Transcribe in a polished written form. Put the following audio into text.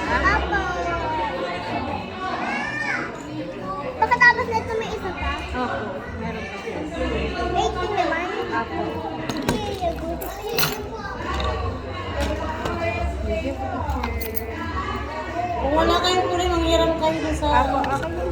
Apo. Pagkatapos na ito, may isa pa. Opo, meron pa po. 18 naman. Opo. Okay, good. Sige po, teacher. Kung wala kayong kulay, manghiram kayo dun sa... Apo, okay.